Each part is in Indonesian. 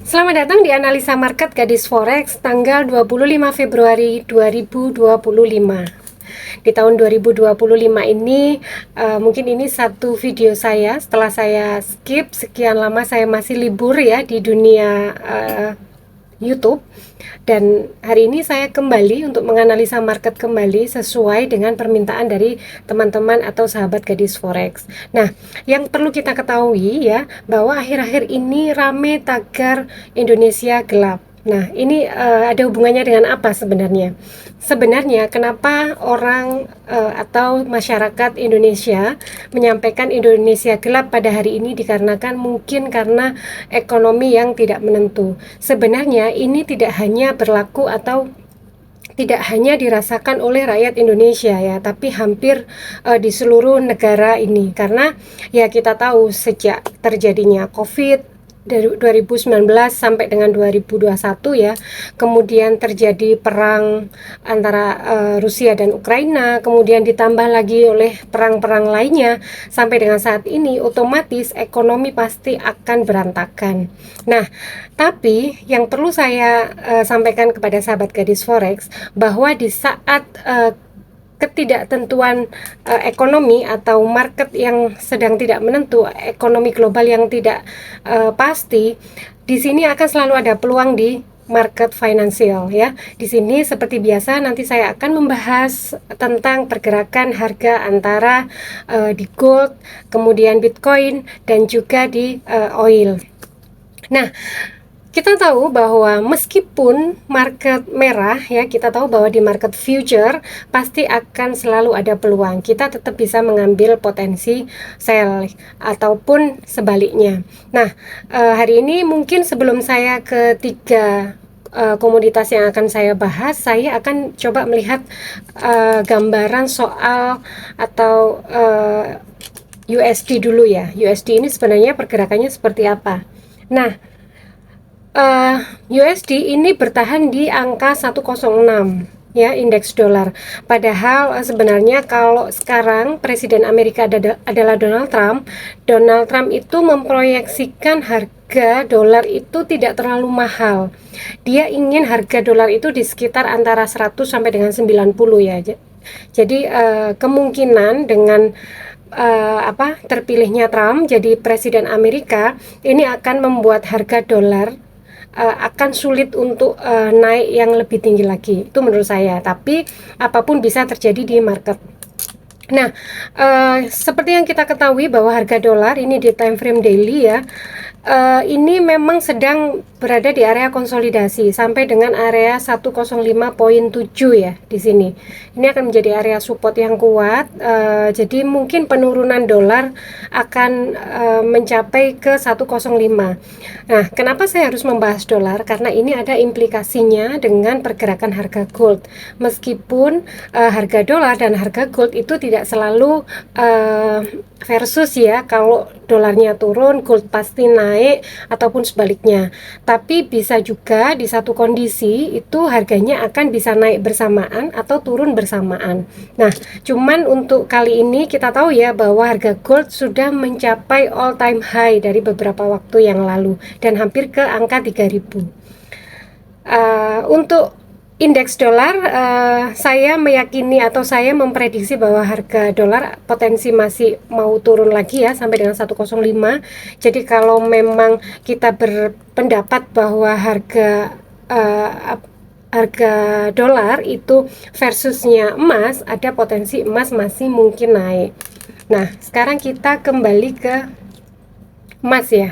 Selamat datang di Analisa Market Gadis Forex tanggal 25 Februari 2025. Di tahun 2025 ini mungkin ini satu video saya setelah saya skip sekian lama, saya masih libur ya di dunia YouTube, dan hari ini saya kembali untuk menganalisa market kembali sesuai dengan permintaan dari teman-teman atau sahabat gadis forex. Nah, yang perlu kita ketahui ya, bahwa akhir-akhir ini rame tagar Indonesia gelap. Nah, ini ada hubungannya dengan apa sebenarnya? Sebenarnya kenapa orang atau masyarakat Indonesia menyampaikan Indonesia gelap pada hari ini, dikarenakan mungkin karena ekonomi yang tidak menentu. Sebenarnya ini tidak hanya berlaku atau tidak hanya dirasakan oleh rakyat Indonesia ya, tapi hampir di seluruh negara ini, karena ya kita tahu sejak terjadinya COVID dari 2019 sampai dengan 2021 ya, kemudian terjadi perang antara Rusia dan Ukraina, kemudian ditambah lagi oleh perang-perang lainnya sampai dengan saat ini, otomatis ekonomi pasti akan berantakan. Nah, tapi yang perlu saya sampaikan kepada sahabat gadis forex, bahwa di saat ketidaktentuan ekonomi atau market yang sedang tidak menentu, ekonomi global yang tidak pasti, di sini akan selalu ada peluang di market finansial ya. Di sini seperti biasa nanti saya akan membahas tentang pergerakan harga antara di gold, kemudian Bitcoin, dan juga di oil. Nah, kita tahu bahwa meskipun market merah ya, kita tahu bahwa di market future pasti akan selalu ada peluang. Kita tetap bisa mengambil potensi sell ataupun sebaliknya. Nah, hari ini mungkin sebelum saya ke tiga komoditas yang akan saya bahas, saya akan coba melihat gambaran soal atau USD dulu ya. USD ini sebenarnya pergerakannya seperti apa. Nah, USD ini bertahan di angka 106 ya, indeks dolar. Padahal sebenarnya kalau sekarang Presiden Amerika adalah Donald Trump. Donald Trump itu memproyeksikan harga dolar itu tidak terlalu mahal. Dia ingin harga dolar itu di sekitar antara 100 sampai dengan 90 ya. Jadi kemungkinan dengan terpilihnya Trump jadi Presiden Amerika ini akan membuat harga dolar akan sulit untuk naik yang lebih tinggi lagi, itu menurut saya. Tapi apapun bisa terjadi di market. Nah, seperti yang kita ketahui bahwa harga dolar ini di time frame daily ya, ini memang sedang berada di area konsolidasi sampai dengan area 105.7 ya di sini. Ini akan menjadi area support yang kuat. Jadi mungkin penurunan dolar akan mencapai ke 105. Nah, kenapa saya harus membahas dolar? Karena ini ada implikasinya dengan pergerakan harga gold. Meskipun harga dolar dan harga gold itu tidak selalu versus ya, kalau dolarnya turun gold pasti naik ataupun sebaliknya. Tapi bisa juga di satu kondisi itu harganya akan bisa naik bersamaan atau turun bersamaan. Nah, cuman untuk kali ini kita tahu ya bahwa harga gold sudah mencapai all time high dari beberapa waktu yang lalu dan hampir ke angka 3000. Untuk indeks dolar, saya meyakini atau saya memprediksi bahwa harga dolar potensi masih mau turun lagi ya sampai dengan 105. Jadi kalau memang kita berpendapat bahwa harga dolar itu versusnya emas, ada potensi emas masih mungkin naik. Nah, sekarang kita kembali ke emas ya.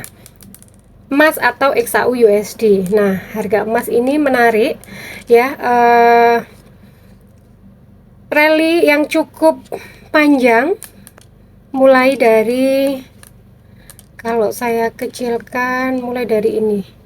Emas atau XAU USD. Nah, harga emas ini menarik ya, rally yang cukup panjang, mulai dari, kalau saya kecilkan, mulai dari ini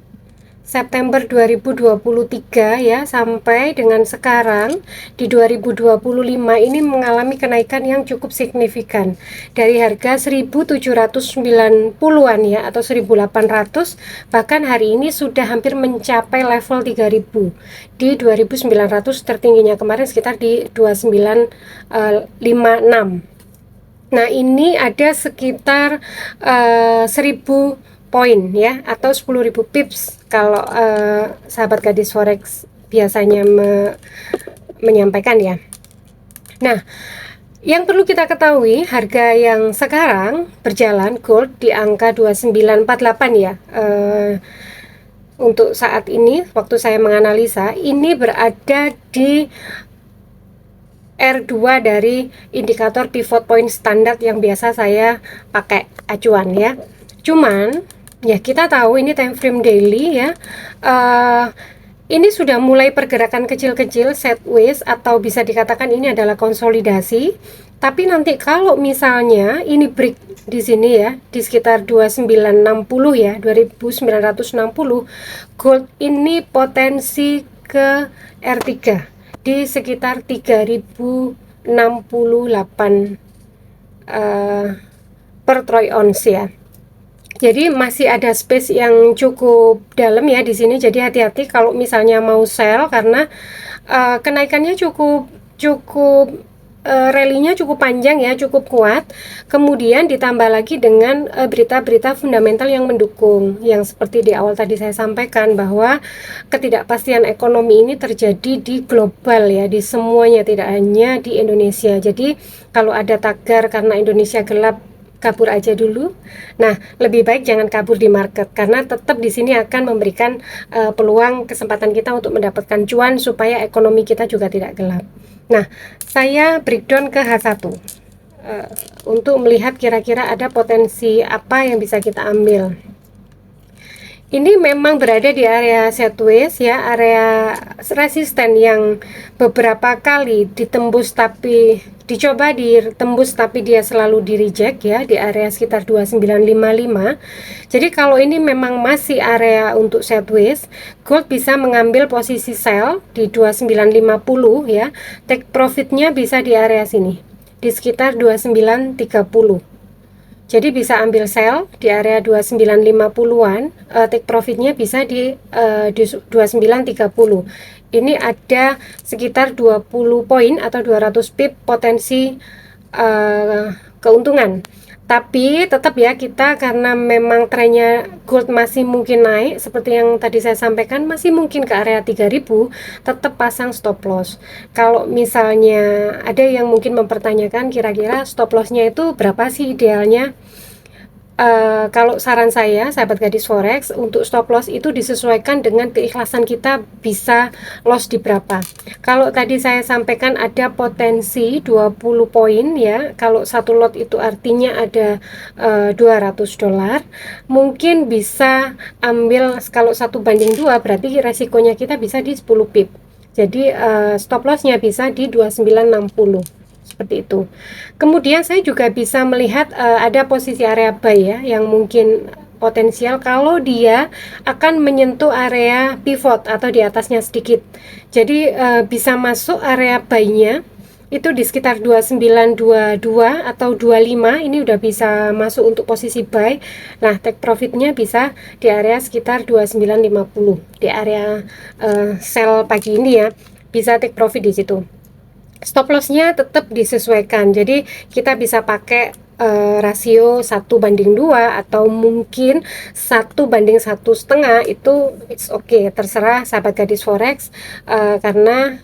September 2023 ya, sampai dengan sekarang di 2025 ini mengalami kenaikan yang cukup signifikan dari harga 1790-an ya, atau 1800, bahkan hari ini sudah hampir mencapai level 3000 di 2900, tertingginya kemarin sekitar di 2956. Nah, ini ada sekitar 1000 poin ya, atau 10.000 pips kalau sahabat gadis forex biasanya menyampaikan ya. Nah, yang perlu kita ketahui, harga yang sekarang berjalan gold di angka 2948 ya. Untuk saat ini, waktu saya menganalisa, ini berada di R2 dari indikator pivot point standar yang biasa saya pakai acuan ya. Cuman ya kita tahu ini time frame daily ya. Ini sudah mulai pergerakan kecil-kecil sideways, atau bisa dikatakan ini adalah konsolidasi. Tapi nanti kalau misalnya ini break di sini ya, di sekitar 2960 ya, 2960, gold ini potensi ke R3 di sekitar 3068 per troy ounce ya. Jadi masih ada space yang cukup dalam ya di sini. Jadi hati-hati kalau misalnya mau sell, karena kenaikannya cukup rally-nya cukup panjang ya, cukup kuat. Kemudian ditambah lagi dengan berita-berita fundamental yang mendukung, yang seperti di awal tadi saya sampaikan bahwa ketidakpastian ekonomi ini terjadi di global ya, di semuanya, tidak hanya di Indonesia. Jadi kalau ada tagar karena Indonesia gelap, kabur aja dulu. Nah, lebih baik jangan kabur di market, karena tetap di sini akan memberikan peluang kesempatan kita untuk mendapatkan cuan supaya ekonomi kita juga tidak gelap. Nah, saya breakdown ke H1 untuk melihat kira-kira ada potensi apa yang bisa kita ambil. Ini memang berada di area sideways ya, area resisten yang beberapa kali ditembus, tapi dicoba ditembus tapi dia selalu di reject ya, di area sekitar 2955. Jadi kalau ini memang masih area untuk sideways, gold bisa mengambil posisi sell di 2950 ya. Take profitnya bisa di area sini, di sekitar 2930. Jadi bisa ambil sell di area 2950-an, take profitnya bisa di 2930. Ini ada sekitar 20 poin atau 200 pip potensi keuntungan. Tapi tetap ya, kita karena memang trennya gold masih mungkin naik, seperti yang tadi saya sampaikan, masih mungkin ke area 3000, tetap pasang stop loss. Kalau misalnya ada yang mungkin mempertanyakan kira-kira stop lossnya itu berapa sih idealnya, kalau saran saya sahabat gadis forex, untuk stop loss itu disesuaikan dengan keikhlasan kita bisa loss di berapa. Kalau tadi saya sampaikan ada potensi 20 poin ya, kalau satu lot itu artinya ada $200, mungkin bisa ambil kalau 1:2, berarti resikonya kita bisa di 10 pip. Jadi stop lossnya bisa di 2960, seperti itu. Kemudian saya juga bisa melihat ada posisi area buy ya, yang mungkin potensial kalau dia akan menyentuh area pivot atau di atasnya sedikit. Jadi bisa masuk area buy-nya itu di sekitar 2922 atau 25. Ini udah bisa masuk untuk posisi buy. Nah, take profitnya bisa di area sekitar 2950, di area sell pagi ini ya, bisa take profit di situ. Stop lossnya tetap disesuaikan, jadi kita bisa pakai rasio 1:2 atau mungkin 1:1,5. Itu it's okay, terserah sahabat gadis forex, karena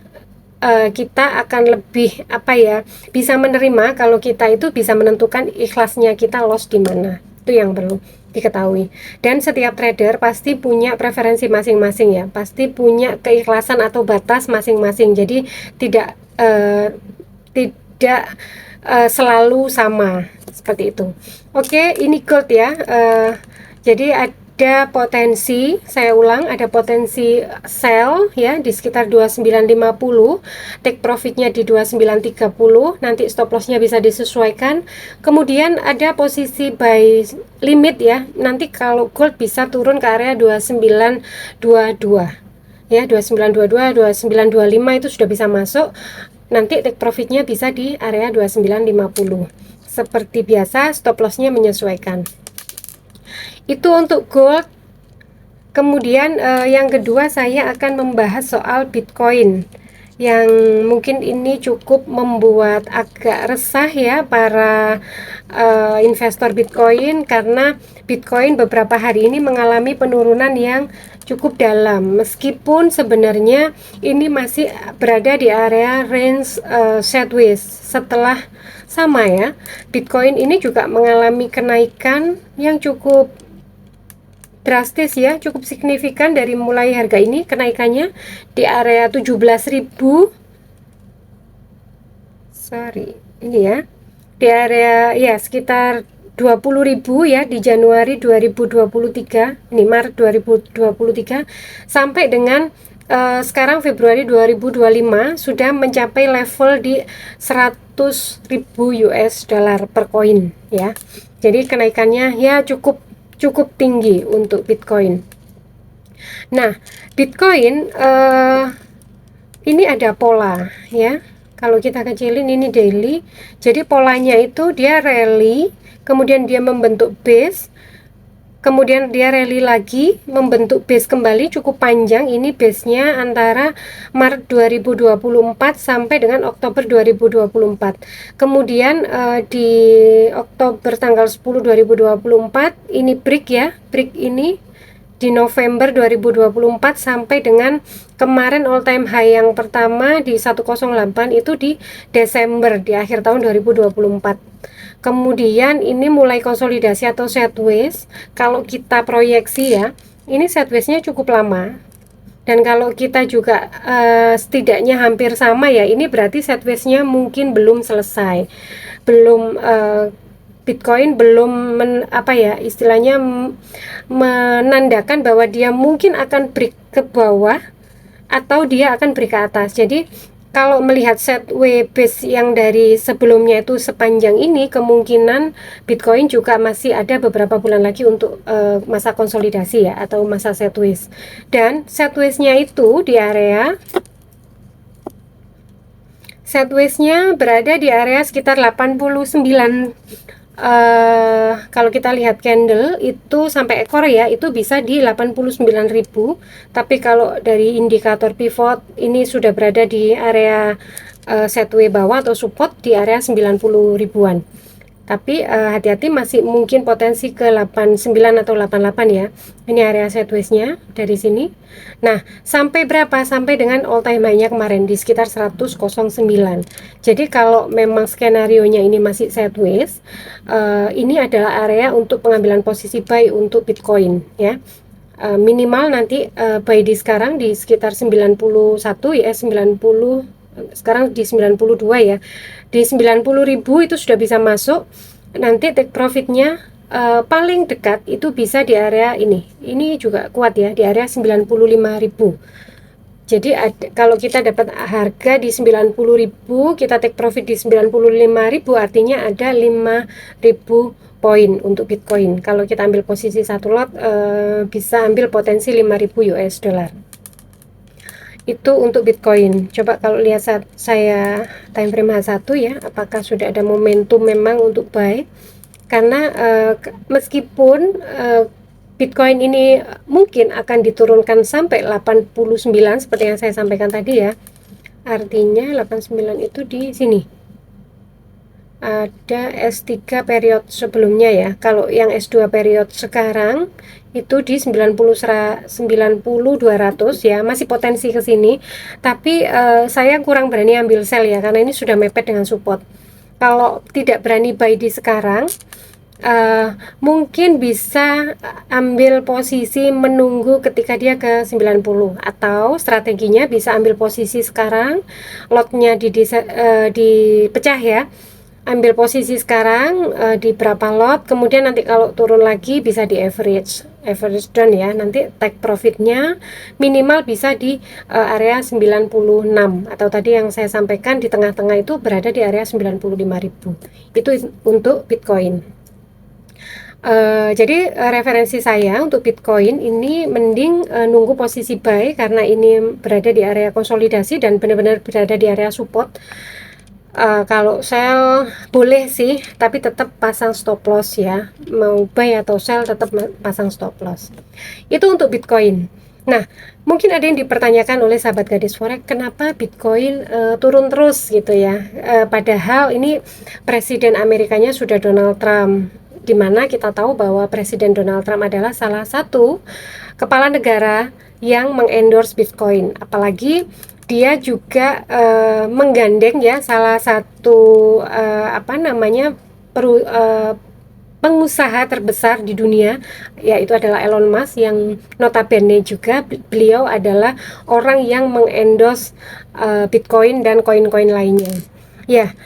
kita akan lebih bisa menerima kalau kita itu bisa menentukan ikhlasnya kita loss di mana. Itu yang perlu diketahui. Dan setiap trader pasti punya preferensi masing-masing ya, pasti punya keikhlasan atau batas masing-masing. Jadi tidak selalu sama seperti itu. Oke, ini gold ya. Jadi ada potensi, saya ulang, ada potensi sell ya di sekitar 2950, take profitnya di 2930, nanti stop lossnya bisa disesuaikan. Kemudian ada posisi buy limit ya, nanti kalau gold bisa turun ke area 2922 ya, 2922, 2925 itu sudah bisa masuk. Nanti take profitnya bisa di area 2950. Seperti biasa, stop lossnya menyesuaikan. Itu untuk gold. Kemudian yang kedua saya akan membahas soal Bitcoin yang mungkin ini cukup membuat agak resah ya para investor Bitcoin, karena Bitcoin beberapa hari ini mengalami penurunan yang cukup dalam, meskipun sebenarnya ini masih berada di area range sideways. Setelah sama ya, Bitcoin ini juga mengalami kenaikan yang cukup drastis ya, cukup signifikan dari mulai harga ini kenaikannya di area 17.000, sorry ini ya, di area ya sekitar 20.000 ya di Januari 2023, ini Maret 2023, sampai dengan sekarang Februari 2025 sudah mencapai level di 100.000 US dollar per koin ya. Jadi kenaikannya ya cukup tinggi untuk Bitcoin. Nah, Bitcoin ini ada pola ya. Kalau kita kecilin ini daily, jadi polanya itu dia rally, kemudian dia membentuk base, kemudian dia rally lagi, membentuk base kembali cukup panjang. Ini base-nya antara Maret 2024 sampai dengan Oktober 2024. Kemudian di Oktober tanggal 10 2024 ini break ya, break ini di November 2024 sampai dengan kemarin all time high yang pertama di 108 itu di Desember, di akhir tahun 2024. Kemudian ini mulai konsolidasi atau sideways. Kalau kita proyeksi ya, ini sideways-nya cukup lama. Dan kalau kita juga setidaknya hampir sama ya, ini berarti sideways-nya mungkin belum selesai. Belum Bitcoin belum istilahnya menandakan bahwa dia mungkin akan break ke bawah atau dia akan break ke atas. Jadi kalau melihat sideways base yang dari sebelumnya itu sepanjang ini, kemungkinan Bitcoin juga masih ada beberapa bulan lagi untuk masa konsolidasi ya, atau masa sideways. Dan sideways-nya itu di area sideways-nya berada di area sekitar 89. Kalau kita lihat candle itu sampai ekor ya, itu bisa di 89.000. Tapi kalau dari indikator pivot ini sudah berada di area sideways bawah atau support di area 90 ribuan. Tapi hati-hati, masih mungkin potensi ke 89 atau 88 ya. Ini area sideways-nya dari sini. Nah, sampai berapa? Sampai dengan all time high-nya kemarin di sekitar 100.09. Jadi kalau memang skenario-nya ini masih sideways, ini adalah area untuk pengambilan posisi buy untuk Bitcoin ya. Minimal nanti buy di sekarang di sekitar 91 ya, 90, sekarang di 92 ya, di 90.000 itu sudah bisa masuk. Nanti take profitnya paling dekat itu bisa di area ini juga kuat ya, di area 95.000. Jadi kalau kita dapat harga di 90.000, kita take profit di 95.000, artinya ada 5.000 poin untuk Bitcoin. Kalau kita ambil posisi satu lot, bisa ambil potensi 5.000 US dollar. Itu untuk Bitcoin. Coba kalau lihat saya time frame H1 ya, apakah sudah ada momentum memang untuk buy. Karena meskipun Bitcoin ini mungkin akan diturunkan sampai 89 seperti yang saya sampaikan tadi ya. Artinya 89 itu di sini. Ada S3 period sebelumnya ya. Kalau yang S2 period sekarang itu di 90 200 ya, masih potensi ke sini. Tapi saya kurang berani ambil sell ya, karena ini sudah mepet dengan support. Kalau tidak berani buy di sekarang, mungkin bisa ambil posisi menunggu ketika dia ke 90, atau strateginya bisa ambil posisi sekarang, lotnya dipecah ya. Ambil posisi sekarang di berapa lot, kemudian nanti kalau turun lagi bisa di average down ya. Nanti take profitnya minimal bisa di area 96, atau tadi yang saya sampaikan di tengah-tengah itu berada di area 95.000. Itu untuk Bitcoin. Jadi referensi saya untuk Bitcoin ini mending nunggu posisi buy, karena ini berada di area konsolidasi dan benar-benar berada di area support. Kalau sell boleh sih, tapi tetap pasang stop loss ya. Mau buy atau sell tetap pasang stop loss. Itu untuk Bitcoin. Nah, mungkin ada yang dipertanyakan oleh sahabat gadis forex, kenapa Bitcoin turun terus gitu ya? Padahal ini Presiden Amerikanya sudah Donald Trump, di mana kita tahu bahwa Presiden Donald Trump adalah salah satu kepala negara yang mengendorse Bitcoin. Apalagi dia juga menggandeng ya salah satu apa namanya pengusaha terbesar di dunia, yaitu adalah Elon Musk, yang notabene juga beliau adalah orang yang mengendorse Bitcoin dan koin-koin lainnya. Ya,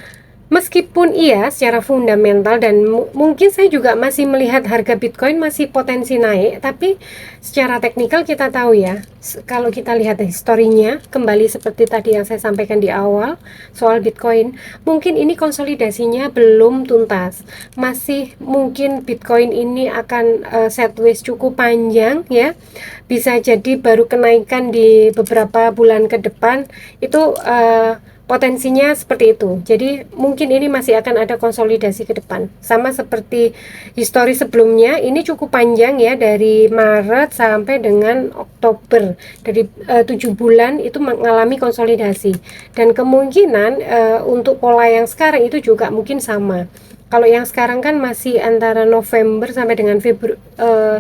meskipun iya secara fundamental dan mungkin saya juga masih melihat harga Bitcoin masih potensi naik, tapi secara teknikal kita tahu ya, kalau kita lihat historinya, kembali seperti tadi yang saya sampaikan di awal soal Bitcoin, mungkin ini konsolidasinya belum tuntas. Masih mungkin Bitcoin ini akan sideways cukup panjang ya. Bisa jadi baru kenaikan di beberapa bulan ke depan itu potensinya seperti itu. Jadi mungkin ini masih akan ada konsolidasi ke depan. Sama seperti histori sebelumnya, ini cukup panjang ya, dari Maret sampai dengan Oktober. Dari 7 bulan itu mengalami konsolidasi. Dan kemungkinan untuk pola yang sekarang itu juga mungkin sama. Kalau yang sekarang kan masih antara November sampai dengan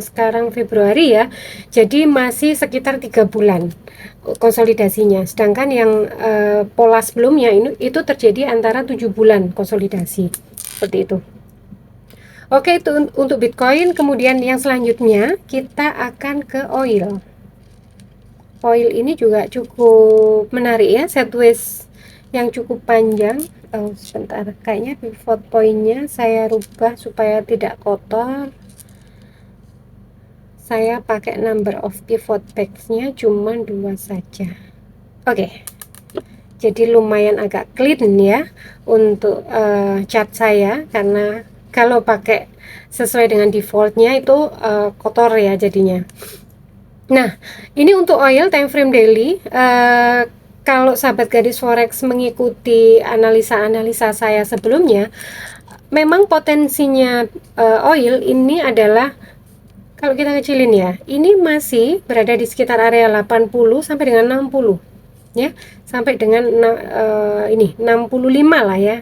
sekarang Februari ya, jadi masih sekitar 3 bulan konsolidasinya. Sedangkan yang pola sebelumnya itu terjadi antara 7 bulan konsolidasi. Seperti itu. Oke, itu untuk Bitcoin. Kemudian yang selanjutnya kita akan ke oil. Oil ini juga cukup menarik ya, sideways yang cukup panjang. Oh, sebentar, kayaknya pivot pointnya saya rubah supaya tidak kotor. Saya pakai number of pivot packs-nya cuma 2 saja. Oke, jadi lumayan agak clean ya untuk chart saya, karena kalau pakai sesuai dengan defaultnya itu kotor ya jadinya. Nah, ini untuk oil time frame daily. Kalau sahabat gadis forex mengikuti analisa-analisa saya sebelumnya, memang potensinya oil ini adalah, kalau kita kecilin ya, ini masih berada di sekitar area 80 sampai dengan 60 ya, sampai dengan ini 65 lah ya,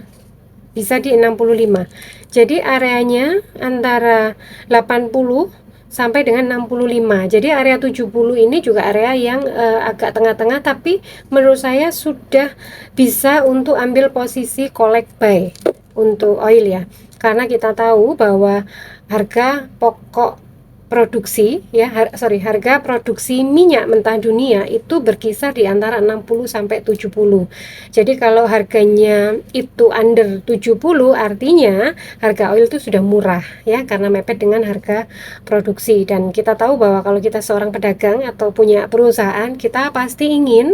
bisa di 65. Jadi areanya antara 80 sampai dengan 65. Jadi area 70 ini juga area yang agak tengah-tengah, tapi menurut saya sudah bisa untuk ambil posisi collect buy untuk oil ya. Karena kita tahu bahwa harga pokok produksi ya, harga produksi minyak mentah dunia itu berkisar di antara 60 sampai 70. Jadi kalau harganya itu under 70, artinya harga oil itu sudah murah ya, karena mepet dengan harga produksi. Dan kita tahu bahwa kalau kita seorang pedagang atau punya perusahaan, kita pasti ingin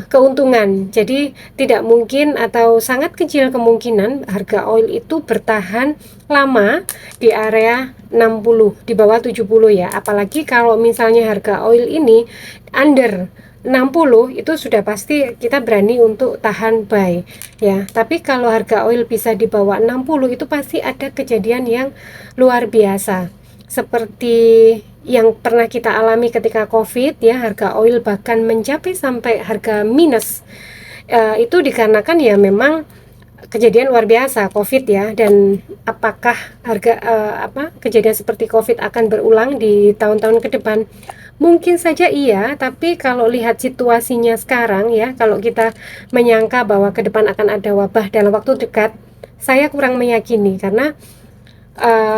keuntungan. Jadi tidak mungkin atau sangat kecil kemungkinan harga oil itu bertahan lama di area 60, di bawah 70 ya. Apalagi kalau misalnya harga oil ini under 60, itu sudah pasti kita berani untuk tahan buy ya. Tapi kalau harga oil bisa di bawah 60, itu pasti ada kejadian yang luar biasa, seperti yang pernah kita alami ketika COVID ya, harga oil bahkan mencapai sampai harga minus. Itu dikarenakan ya memang kejadian luar biasa COVID ya. Dan apakah harga kejadian seperti COVID akan berulang di tahun-tahun ke depan? Mungkin saja iya, tapi kalau lihat situasinya sekarang ya, kalau kita menyangka bahwa ke depan akan ada wabah dalam waktu dekat, saya kurang meyakini, karena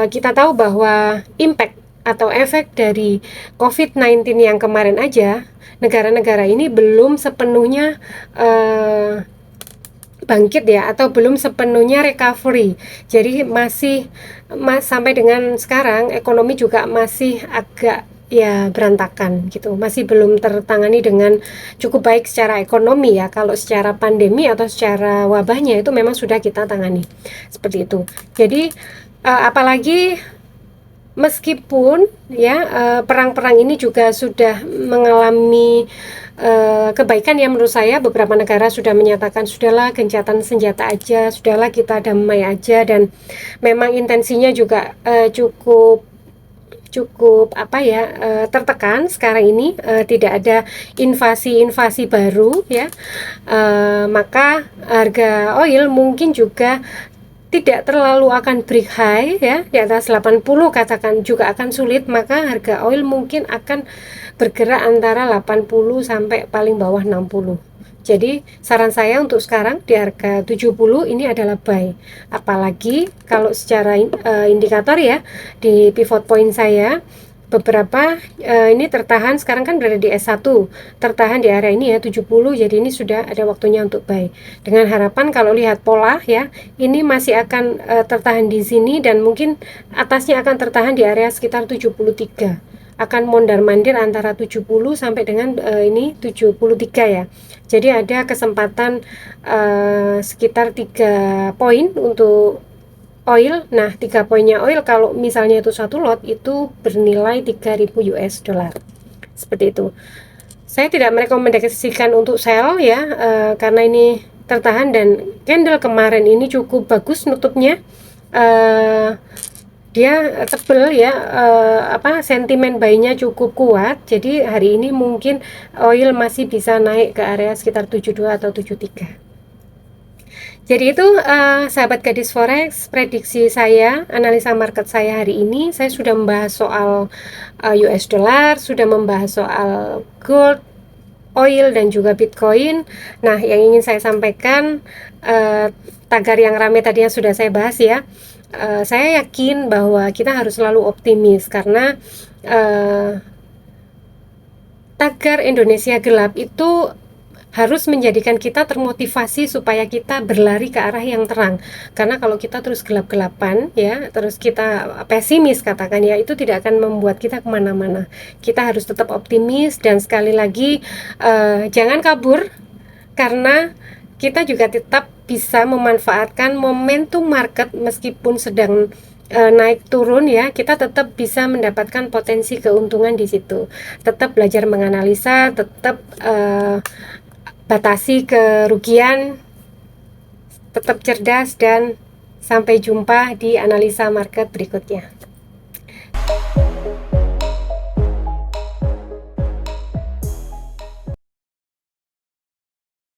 kita tahu bahwa impact atau efek dari COVID-19 yang kemarin aja, negara-negara ini belum sepenuhnya bangkit ya, atau belum sepenuhnya recovery. Jadi masih sampai dengan sekarang ekonomi juga masih agak ya berantakan gitu, masih belum tertangani dengan cukup baik secara ekonomi ya. Kalau secara pandemi atau secara wabahnya itu memang sudah kita tangani seperti itu. Jadi apalagi meskipun ya perang-perang ini juga sudah mengalami kebaikan ya, menurut saya beberapa negara sudah menyatakan sudahlah gencatan senjata aja, sudahlah kita damai aja, dan memang intensinya juga cukup cukup apa ya, tertekan sekarang ini, tidak ada invasi-invasi baru ya, maka harga oil mungkin juga tidak terlalu akan break high ya, di atas 80 katakan juga akan sulit, maka harga oil mungkin akan bergerak antara 80 sampai paling bawah 60. Jadi saran saya untuk sekarang di harga 70 ini adalah buy. Apalagi kalau secara indikator ya, di pivot point saya beberapa ini tertahan, sekarang kan berada di S1, tertahan di area ini ya 70, jadi ini sudah ada waktunya untuk buy. Dengan harapan kalau lihat pola ya, ini masih akan tertahan di sini dan mungkin atasnya akan tertahan di area sekitar 73, akan mondar-mandir antara 70 sampai dengan ini 73 ya. Jadi ada kesempatan sekitar 3 poin untuk oil. Nah, 3 poinnya oil kalau misalnya itu satu lot itu bernilai 3.000 US dollar. Seperti itu. Saya tidak merekomendasikan untuk sell ya, karena ini tertahan dan candle kemarin ini cukup bagus nutupnya. Dia tebel ya, sentimen buy-nya cukup kuat, jadi hari ini mungkin oil masih bisa naik ke area sekitar 72 atau 73. Jadi itu sahabat gadis forex, prediksi saya, analisa market saya hari ini. Saya sudah membahas soal US dollar, sudah membahas soal gold, oil, dan juga bitcoin. Nah, yang ingin saya sampaikan, tagar yang rame tadi yang sudah saya bahas ya, saya yakin bahwa kita harus selalu optimis karena tagar Indonesia gelap itu harus menjadikan kita termotivasi supaya kita berlari ke arah yang terang. Karena kalau kita terus gelap-gelapan ya, terus kita pesimis katakan ya, itu tidak akan membuat kita kemana-mana. Kita harus tetap optimis dan sekali lagi jangan kabur, karena kita juga tetap bisa memanfaatkan momentum market meskipun sedang naik turun ya, kita tetap bisa mendapatkan potensi keuntungan di situ. Tetap belajar menganalisa, tetap batasi kerugian, tetap cerdas, dan sampai jumpa di analisa market berikutnya.